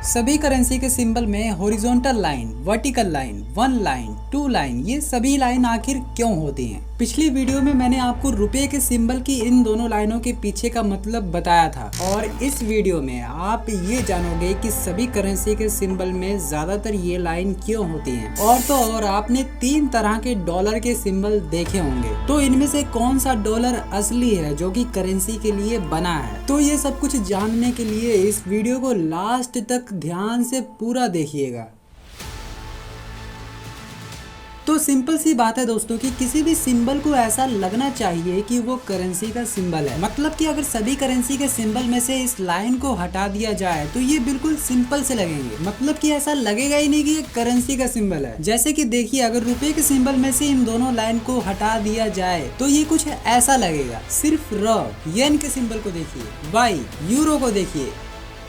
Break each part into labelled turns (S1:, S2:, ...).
S1: सभी करेंसी के सिंबल में horizontal line, vertical line, one line, two line, ये सभी लाइन आखिर क्यों होती हैं? पिछली वीडियो में मैंने आपको रुपए के सिंबल की इन दोनों लाइनों के पीछे का मतलब बताया था और इस वीडियो में आप ये जानोगे कि सभी करेंसी के सिंबल में ज्यादातर ये लाइन क्यों होती हैं। और तो और आपने 3 तरह के डॉलर के सिंबल देखे होंगे, तो इनमें से कौन सा डॉलर असली है जो कि करेंसी के लिए बना है? तो ये सब कुछ जानने के लिए इस वीडियो को लास्ट तक ध्यान से पूरा देखिएगा। तो सिंपल सी बात है दोस्तों कि किसी भी सिंबल को ऐसा लगना चाहिए कि वो करेंसी का सिंबल है। मतलब कि अगर सभी करेंसी के सिंबल में से इस लाइन को हटा दिया जाए तो ये बिल्कुल सिंपल से लगेंगे। मतलब कि ऐसा लगेगा ही नहीं कि ये करेंसी का सिंबल है। जैसे कि देखिए, अगर रुपए के सिंबल में से इन दोनों लाइन को हटा दिया जाए तो ये कुछ ऐसा लगेगा। सिर्फ येन के सिंबल को देखिए, वाई, यूरो को देखिए,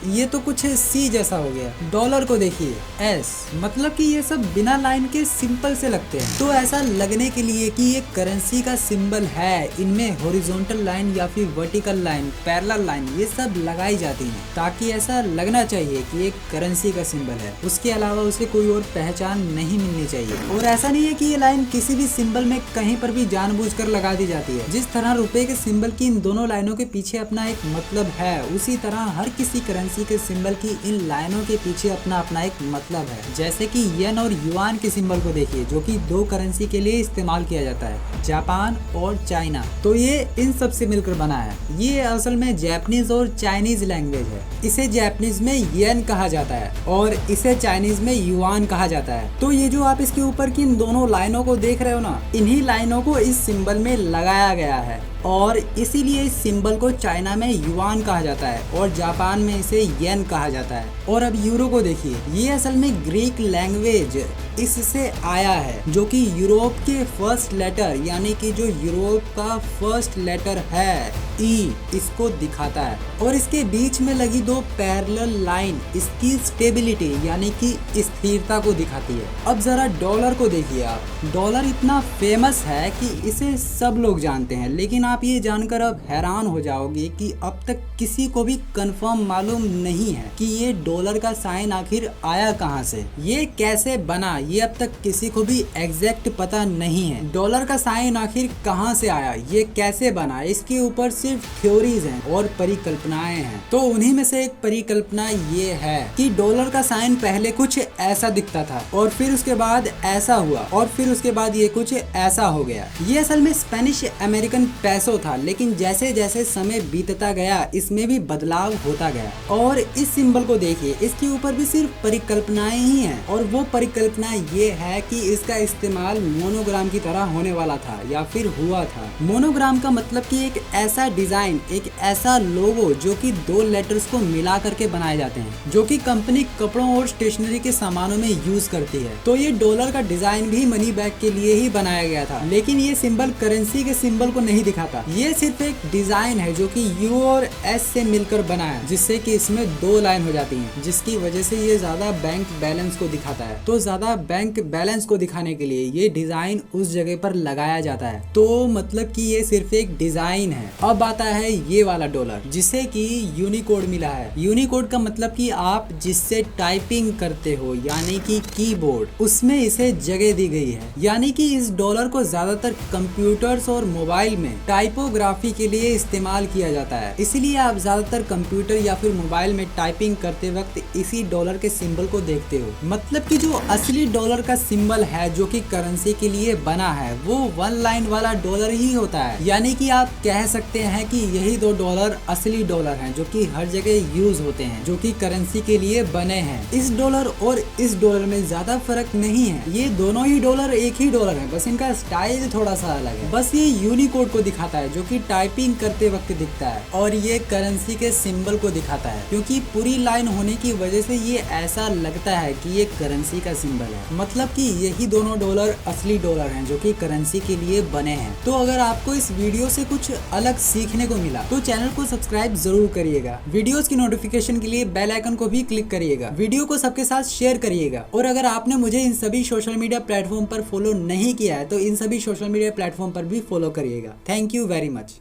S1: ये तो कुछ सी जैसा हो गया, डॉलर को देखिए, एस। मतलब कि ये सब बिना लाइन के सिंपल से लगते हैं। तो ऐसा लगने के लिए कि ये करेंसी का सिंबल है, इनमें हॉरिजॉन्टल लाइन या फिर वर्टिकल लाइन, पैरेलल लाइन, ये सब लगाई जाती हैं ताकि ऐसा लगना चाहिए कि ये करेंसी का सिंबल है। उसके अलावा उसे कोई और पहचान नहीं मिलनी चाहिए। और ऐसा नहीं है कि ये लाइन किसी भी सिंबल में कहीं पर भी जानबूझकर लगा दी जाती है। जिस तरह रुपए के सिंबल की इन दोनों लाइनों के पीछे अपना एक मतलब है, उसी तरह हर किसी करेंसी के सिंबल की इन लाइनों के पीछे अपना अपना एक मतलब है। जैसे कि येन और युआन के सिंबल को देखिए, जो कि 2 करेंसी के लिए इस्तेमाल किया जाता है, जापान और चाइना। तो ये इन सब से मिलकर बना है। ये असल में जापानीज और चाइनीज लैंग्वेज है। इसे जापानीज में येन कहा जाता है और इसे चाइनीज में युआन कहा जाता है। तो ये जो आप इसके ऊपर की इन दोनों लाइनों को देख रहे हो ना, इन्हीं लाइनों को इस सिंबल में लगाया गया है और इसीलिए इस सिंबल को चाइना में युआन कहा जाता है और जापान में इसे येन कहा जाता है। और अब यूरो को देखिए, ये असल में ग्रीक लैंग्वेज इससे आया है, जो कि यूरोप के फर्स्ट लेटर, यानी कि जो यूरोप का फर्स्ट लेटर है ई, इसको दिखाता है। और इसके बीच में लगी 2 पैरेलल लाइन इसकी स्टेबिलिटी यानी कि स्थिरता को दिखाती है। अब जरा डॉलर को देखिए आप। डॉलर इतना फेमस है कि इसे सब लोग जानते हैं, लेकिन आप ये जानकर अब हैरान हो जाओगे कि अब तक किसी को भी कंफर्म मालूम नहीं है कि ये डॉलर का साइन आखिर आया कहाँ से, ये कैसे बना, ये अब तक किसी को भी एग्जैक्ट पता नहीं है। डॉलर का साइन आखिर कहाँ से आया, ये कैसे बना, इसके ऊपर सिर्फ थ्योरीज हैं और परिकल्पनाएं हैं। तो उन्हीं में से एक परिकल्पना ये है कि डॉलर का साइन पहले कुछ ऐसा दिखता था और फिर उसके बाद ऐसा हुआ और फिर उसके बाद ये कुछ ऐसा हो गया। ये असल में स्पेनिश अमेरिकन पैसो था, लेकिन जैसे जैसे समय बीतता गया इसमें भी बदलाव होता गया। और इस सिंबल को देखिए, इसके ऊपर भी सिर्फ परिकल्पनाएं ही हैं और वो परिकल्पना ये है कि इसका इस्तेमाल मोनोग्राम की तरह होने वाला था या फिर हुआ था। मोनोग्राम का मतलब कि एक ऐसा डिजाइन, एक ऐसा लोगो जो कि 2 लेटर्स को मिला करके बनाए जाते हैं, जो कि कंपनी कपड़ों और स्टेशनरी के सामानों में यूज करती है। तो ये डॉलर का डिजाइन भी मनी बैग के लिए ही बनाया गया था, लेकिन ये सिंबल करेंसी के सिंबल को नहीं दिखाता। ये सिर्फ एक डिजाइन है जो कि यू और एस से मिलकर बना है, जिससे कि इसमें 2 लाइन हो जाती हैं, जिसकी वजह से ये ज्यादा बैंक बैलेंस को दिखाता है। तो ज्यादा बैंक बैलेंस को दिखाने के लिए ये डिजाइन उस जगह पर लगाया जाता है। तो मतलब कि ये सिर्फ एक डिजाइन है। अब आता है ये वाला डॉलर, जिसे कि यूनिकोड मिला है। यूनिकोड का मतलब कि आप जिससे टाइपिंग करते हो, यानी कि कीबोर्ड, उसमें इसे जगह दी गई है। यानी कि इस डॉलर को ज्यादातर कंप्यूटर्स और मोबाइल में टाइपोग्राफी के लिए इस्तेमाल किया जाता है। इसीलिए आप ज्यादातर कंप्यूटर या फिर मोबाइल में टाइपिंग करते वक्त इसी डॉलर के सिंबल को देखते हो। मतलब कि जो असली डॉलर का सिंबल है जो कि करेंसी के लिए बना है, वो 1 लाइन वाला डॉलर ही होता है। यानी कि आप कह सकते हैं कि यही 2 डॉलर असली डॉलर हैं जो कि हर जगह यूज होते हैं, जो कि करेंसी के लिए बने हैं। इस डॉलर और इस डॉलर में ज्यादा फर्क नहीं है, ये दोनों ही डॉलर एक ही डॉलर है, बस इनका स्टाइल थोड़ा सा अलग है। बस ये यूनिकोड को दिखाता है जो कि टाइपिंग करते वक्त दिखता है, और ये करेंसी के सिंबल को दिखाता है, क्योंकि पूरी लाइन होने की वजह से ये ऐसा लगता है कि ये करेंसी का सिंबल है। मतलब कि यही दोनों डॉलर असली डॉलर हैं जो कि करेंसी के लिए बने हैं। तो अगर आपको इस वीडियो से कुछ अलग सीखने को मिला तो चैनल को सब्सक्राइब जरूर करिएगा। वीडियोस की नोटिफिकेशन के लिए बेल आइकन को भी क्लिक करिएगा। वीडियो को सबके साथ शेयर करिएगा। और अगर आपने मुझे इन सभी सोशल मीडिया प्लेटफॉर्म पर फॉलो नहीं किया है तो इन सभी सोशल मीडिया प्लेटफॉर्म पर भी फॉलो करिएगा। Thank you very much.